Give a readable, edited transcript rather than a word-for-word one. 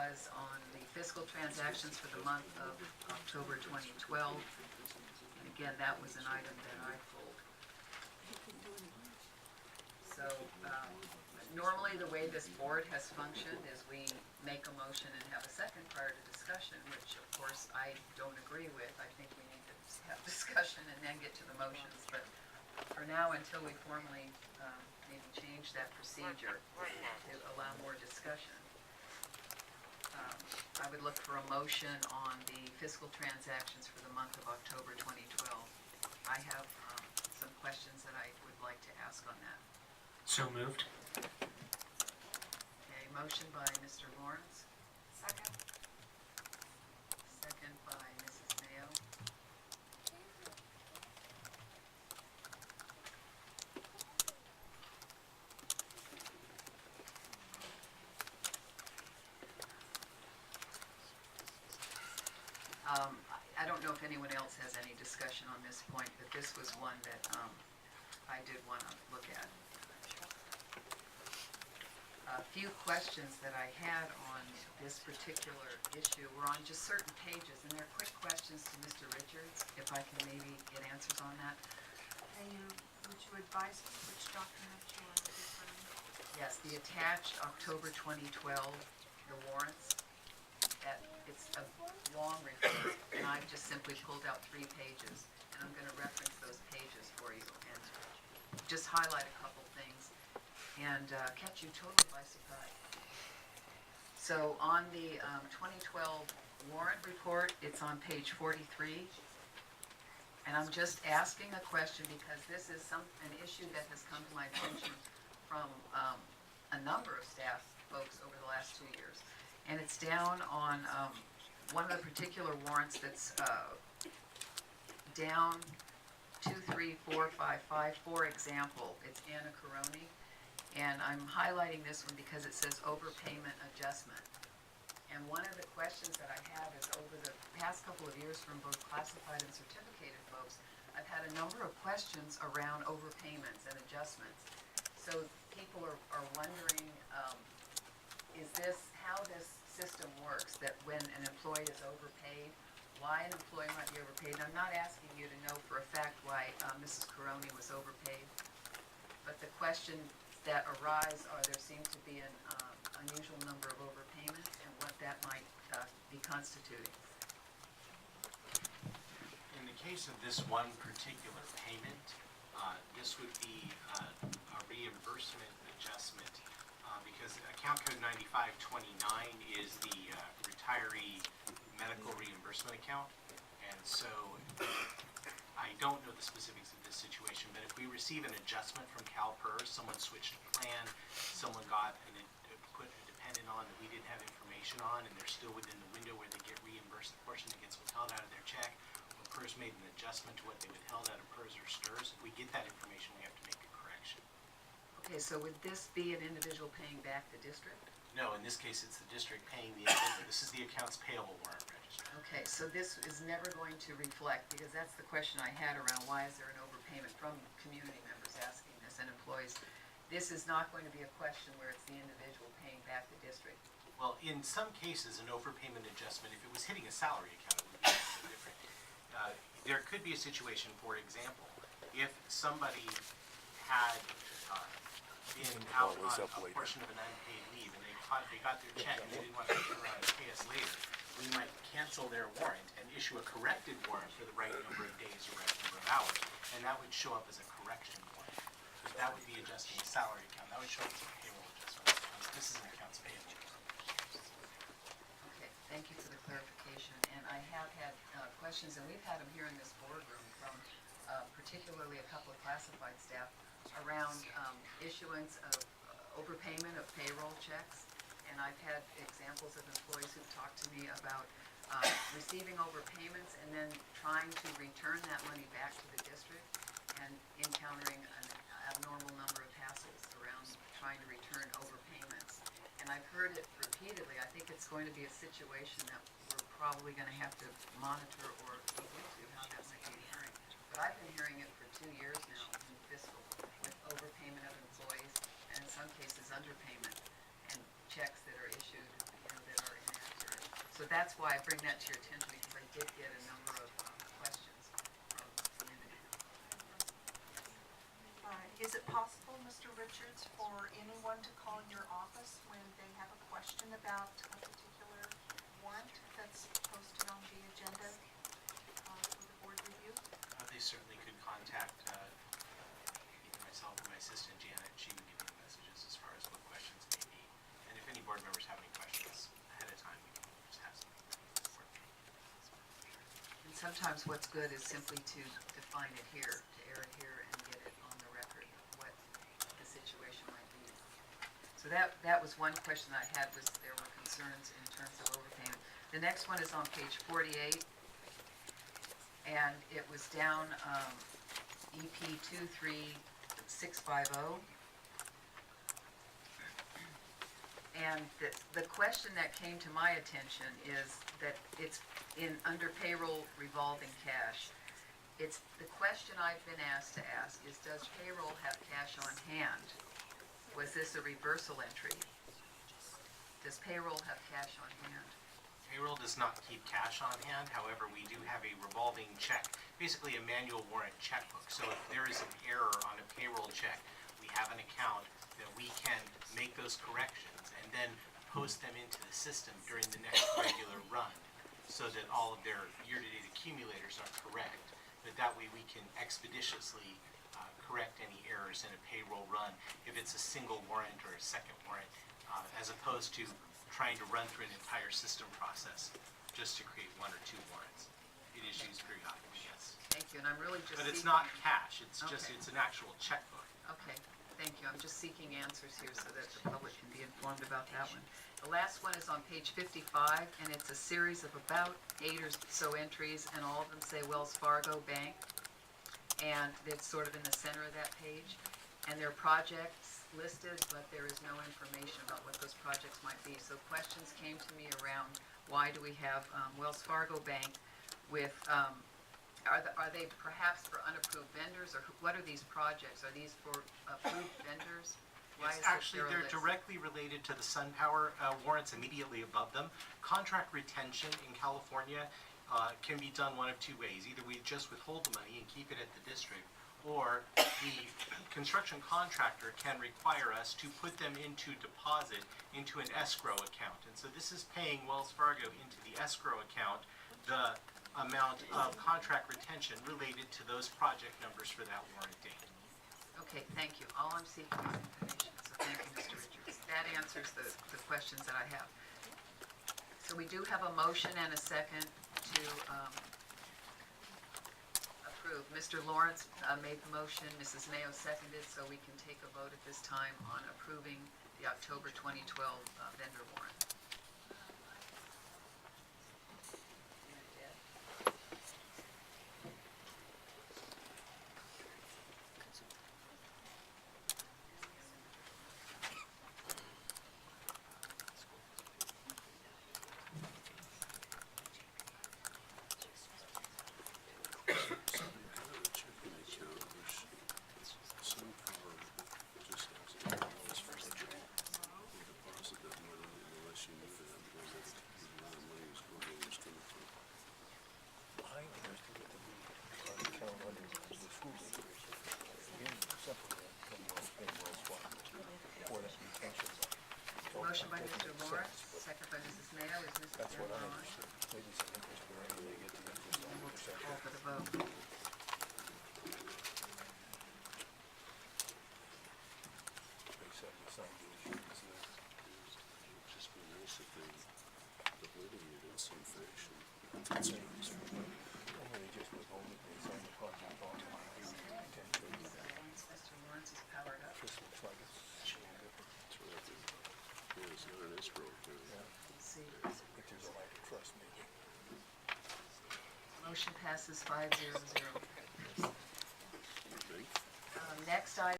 was on the fiscal transactions for the month of October 2012. And again, that was an item that I pulled. So normally the way this board has functioned is we make a motion and have a second prior to discussion, which of course I don't agree with. I think we need to have discussion and then get to the motions. But for now, until we formally maybe change that procedure to allow more discussion, I would look for a motion on the fiscal transactions for the month of October 2012. I have some questions that I would like to ask on that. So moved. Okay, motion by Mr. Lawrence. Second. Second by Mrs. Mayo. I don't know if anyone else has any discussion on this point, but this was one that I did want to look at. A few questions that I had on this particular issue were on just certain pages, and they're quick questions to Mr. Richards, if I can maybe get answers on that. Would you advise which document you want to refer to? Yes, the attached October 2012, the warrants. It's a long report, and I've just simply pulled out 3 pages, and I'm going to reference those pages for you and just highlight a couple things and catch you totally by surprise. So on the 2012 warrant report, it's on page 43, and I'm just asking a question because this is an issue that has come to my attention from a number of staff folks over the last 2 years. And it's down on one of the particular warrants that's down 234555, for example. It's Anna Caroni, and I'm highlighting this one because it says overpayment adjustment. And one of the questions that I have is over the past couple of years from both classified and certificated folks, I've had a number of questions around overpayments and adjustments. So people are wondering, is this how this system works, that when an employee is overpaid, why an employee might be overpaid. And I'm not asking you to know for a fact why Mrs. Caroni was overpaid, but the questions that arise are there seems to be an unusual number of overpayments and what that might be constituting. In the case of this one particular payment, this would be a reimbursement adjustment because account code 9529 is the retiree medical reimbursement account. And so I don't know the specifics of this situation, but if we receive an adjustment from CalPERS, someone switched a plan, someone got put a dependent on that we didn't have information on, and they're still within the window where they get reimbursed the portion that gets withheld out of their check, when PERS made an adjustment to what they withheld out of PERS or STRS, if we get that information, we have to make a correction. Okay, so would this be an individual paying back the district? No, in this case, it's the district paying the individual. This is the accounts payable warrant register. Okay, so this is never going to reflect, because that's the question I had around why is there an overpayment from community members asking this and employees. This is not going to be a question where it's the individual paying back the district. Well, in some cases, an overpayment adjustment, if it was hitting a salary account, it would be something different. There could be a situation, for example, if somebody had been out on a portion of an unpaid leave and they got their check and they didn't want to turn around and pay us later, we might cancel their warrant and issue a corrected warrant for the right number of days or right number of hours, and that would show up as a correction warrant. But that would be adjusting the salary account. That would show up as a payroll adjustment. This is an accounts payable. Okay, thank you for the clarification. And I have had questions, and we've had them here in this boardroom from particularly a couple of classified staff around issuance of overpayment of payroll checks. And I've had examples of employees who've talked to me about receiving overpayments and then trying to return that money back to the district and encountering an abnormal number of hassles around trying to return overpayments. And I've heard it repeatedly. I think it's going to be a situation that we're probably going to have to monitor or look into how that might be occurring. But I've been hearing it for 2 years now in fiscal, with overpayment of employees and in some cases underpayment and checks that are issued, that are inaccurate. So that's why I bring that to your attention, because I did get a number of questions from the community. Is it possible, Mr. Richards, for anyone to call your office when they have a question about a particular warrant that's posted on the agenda for the board review? They certainly could contact either myself or my assistant Janet. She would give them messages as far as what questions may be. And if any board members have any questions ahead of time, we can just have some. And sometimes what's good is simply to define it here, to air it here and get it on the record, what the situation might be. So that was one question I had, was there were concerns in terms of overpayment. The next one is on page 48, and it was down EP 23650. And the question that came to my attention is that it's under payroll revolving cash. It's, the question I've been asked to ask is, does payroll have cash on hand? Was this a reversal entry? Does payroll have cash on hand? Payroll does not keep cash on hand. However, we do have a revolving check, basically a manual warrant checkbook. So if there is an error on a payroll check, we have an account that we can make those corrections and then post them into the system during the next regular run, so that all of their year-to-date accumulators are correct. But that way we can expeditiously correct any errors in a payroll run if it's a single warrant or a second warrant, as opposed to trying to run through an entire system process just to create one or two warrants. It is used periodically, yes. Thank you, and I'm really just But it's seeking- not cash, it's just, Okay. it's an actual checkbook. Okay, thank you. I'm just seeking answers here so that the public can be informed about that one. The last one is on page 55, and it's a series of about 8 or so entries, and all of them say Wells Fargo Bank. And it's sort of in the center of that page. And there are projects listed, but there is no information about what those projects might be. So questions came to me around, why do we have Wells Fargo Bank with, are they perhaps for unapproved vendors, or what are these projects? Are these for approved vendors? Why Yes, is actually, there a they're list? directly related to the SunPower warrants immediately above them. Contract retention in California can be done one of two ways. Either we just withhold the money and keep it at the district, or the construction contractor can require us to put them into deposit into an escrow account. And so this is paying Wells Fargo into the escrow account the amount of contract retention related to those project numbers for that warrant date. Okay, thank you. All I'm seeking is information, so thank you, Mr. Richards. That answers the questions that I have. So we do have a motion and a second to approve. Mr. Lawrence made the motion, Mrs. Mayo seconded, so we can take a vote at this time on approving the October 2012 vendor warrant. Motion by Mr. Lawrence, second by Mrs. Mayo. Is Mrs. Mayo on? And we'll call for the vote. Just be nice if they delivered it in some fashion. Mr. Lawrence is powered up. It's right there. Yeah, it's not an escrow account. Let's see. Motion passes 5-0-0. You think? Next item.